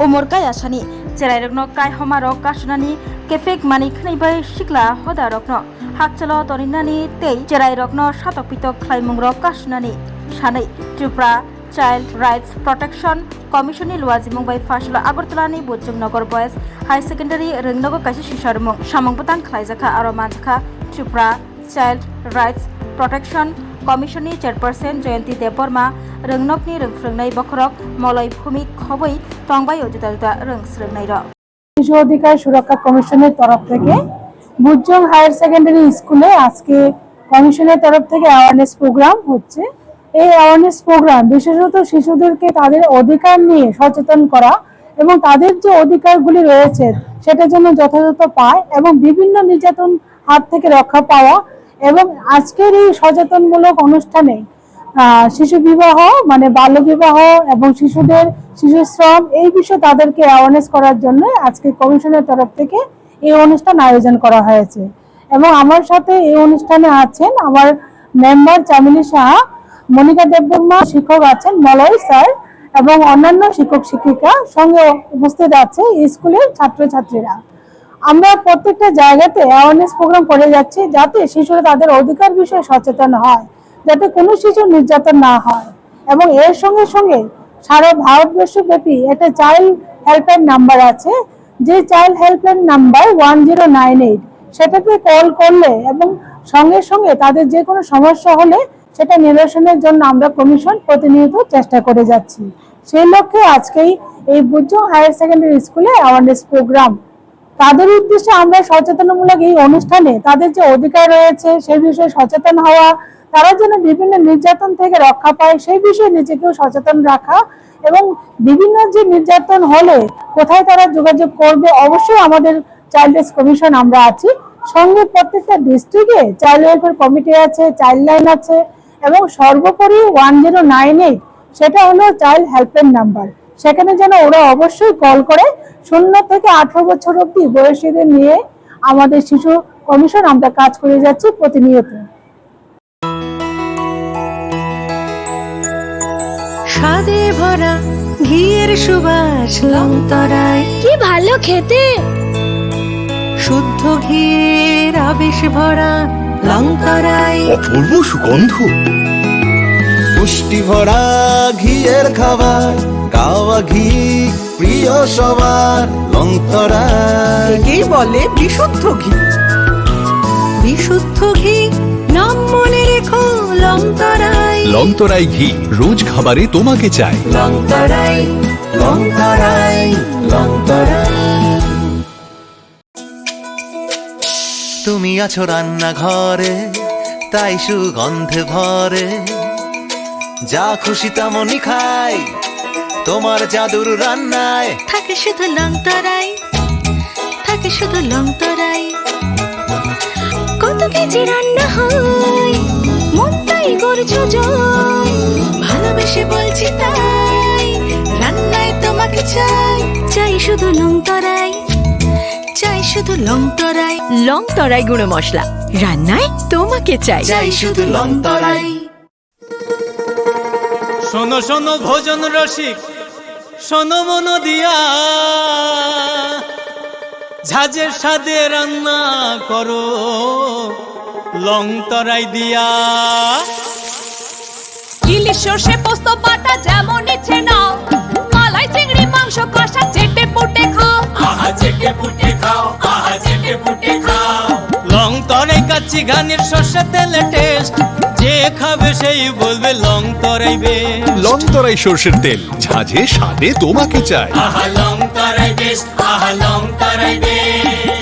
umur kaya sani cherai rokno kai homa rok kasunani kefek mani khnibai sikla hoda rokno hakchalo torinani tei cherai rokno satok pitok khlaimung rok kasunani sanai Tripura Child Rights Protection Commission ni luwajimung bai fasula Agartala ni Bojongnagar Boys High Secondary Rengnogo kaisa sisarmung samungpatang khlaijaka aro manjaka Tripura Child Rights Protection Commission ni Chairperson Jayanti Debbarma Rengnokni rengfrungnai bokhorok moloi bhumik khoboi tongbai juda juda rengsrungnai rok শিশু অধিকার সুরক্ষা কমিশনের তরফ থেকে বুজং higher secondary স্কুলে আজকে কমিশনের তরফ থেকে অ্যাওয়ারনেস প্রোগ্রাম হচ্ছে। এই অ্যাওয়ারনেস প্রোগ্রাম বিশেষত শিশুদেরকে তাদের অধিকার নিয়ে সচেতন করা এবং তাদের যে অধিকারগুলি রয়েছে সেটা যেন যথাযথ পায় এবং বিভিন্ন নির্যাতন হাত থেকে রক্ষা পাওয়া এবং আজকের এই সচেতনমূলক অনুষ্ঠানে শিশু বিবাহ মানে বাল্য বিবাহ এবং শিশুদের শিশু শ্রম এই বিষয়ে তাদেরকে অ্যাওয়ারনেস করার জন্য আজকে কমিশনের তরফ থেকে এই অনুষ্ঠান আয়োজন করা হয়েছে। এবং আমার সাথে এই অনুষ্ঠানে আছেন আমার মেম্বার চামিলি সাহা, মনিকা দেববর্মা শিক্ষক আছেন, মলয় স্যার এবং অন্যান্য শিক্ষক শিক্ষিকা সঙ্গে উপস্থিত আছে স্কুলের ছাত্রছাত্রীরা। আমরা প্রত্যেকটা জায়গাতে অ্যাওয়ারনেস প্রোগ্রাম করে যাচ্ছি যাতে শিশুরা তাদের অধিকার বিষয়ে সচেতন হয়, যাতে কোনো শিশু নির্যাতন না হয়। এবং এর সঙ্গে সঙ্গে সারা ভারতবর্ষব্যাপী একটা চাইল্ড হেল্পলাইন নাম্বার আছে, যে চাইল্ড হেল্পলাইন নাম্বার 1098, সেটাতে কল করলে এবং সঙ্গে সঙ্গে তাদের যে কোনো সমস্যা হলে সেটা নিরসনের জন্য আমরা কমিশন প্রতিনিয়ত চেষ্টা করে যাচ্ছি। সেই লক্ষ্যে আজকেই এই বুজং হায়ার সেকেন্ডারি স্কুলে অ্যাওয়ারনেস প্রোগ্রাম। তাদের উদ্দেশ্যে আমরা সচেতনমূলক এই অনুষ্ঠানে তাদের যে অধিকার রয়েছে সেই বিষয়ে সচেতন হওয়া, তারা যেন বিভিন্ন নির্যাতন থেকে রক্ষা পায় সেই বিষয়ে নিজেকেও সচেতন রাখা এবং বিভিন্ন যে নির্যাতন হলে কোথায় তারা যোগাযোগ করবে। অবশ্যই আমাদের চাইল্ড রাইটস কমিশন আমরা আছি, সঙ্গে প্রত্যেকটা ডিস্ট্রিক্টে চাইল্ড ওয়েলফেয়ার কমিটি আছে, চাইল্ড লাইন আছে এবং সর্বোপরি 1098 সেটা হলো চাইল্ড হেল্পলাইন নাম্বার। সেখানে যেন ওরা অবশ্যই কল করে 0 থেকে 18 বছর অবধি বয়সীদের নিয়ে আমাদের শিশু কমিশন আমরা কাজ করে যাচ্ছি প্রতিনিয়ত। স্বাদে ভরা ঘিয়ের সুবাস লংতরায়, কি ভালো খেতে, শুদ্ধ ঘিয়ের আবেশ ভরা লংতরায়, অপূর্ব সুগন্ধ, পুষ্টি ভরা ঘিয়ের খাবার, কাওয়া ঘি প্রিয় সবার লংতরায়। একেই বলে বিশুদ্ধ ঘি। বিশুদ্ধ ঘি নাম মনে রেখো লংতরায়। লংতরাই ঘি রোজ খাবারে তোমাকে চাই। লংতরায় লংতরায় লংতরায়। তুমি আছো রান্নাঘরে তাই সুগন্ধে ভরে, যা খুশি তেমনই খাই তোমার জাদুর রান্নায়। থাকে শুধু লংতরায়, থাকে শুধু লংতরায়। কত কেজি রান্না হয় মন তাই করছো জয়, ভালোবেসে বলছি তাই রান্নায় তোমাকে চাই। চাই শুধু লংতরায়, চাই শুধু লংতরায়। লংতরাই গুঁড়ো মশলা, রান্নায় তোমাকে চাই। চাই শুধু লংতরায়। শোনো শোনো ভোজন রসিক, শোনো মন দিয়া, ঝাঁঝের স্বাদে রান্না করো লংতরাই দিয়া। ইলিশ সর্ষে পোস্ত বাটা যেমন ইচ্ছে নাও, মালাই চিংড়ি মাংস কষা চেটে পুটে খাও, আহা চেটে পুটে খাও, আহা চেটে পুটে খাও। লংতরাই কাচ্চি ঘানির সর্ষে তেলে টেস্ট, যে খাবে সেই বলবে লংতরাই বেশ। লংতরাই সর্ষের তেল, ঝাঁঝে স্বাদে তোমাকে চাই। আহা লংতরাই বেশ, আহা লংতরাই বেশ।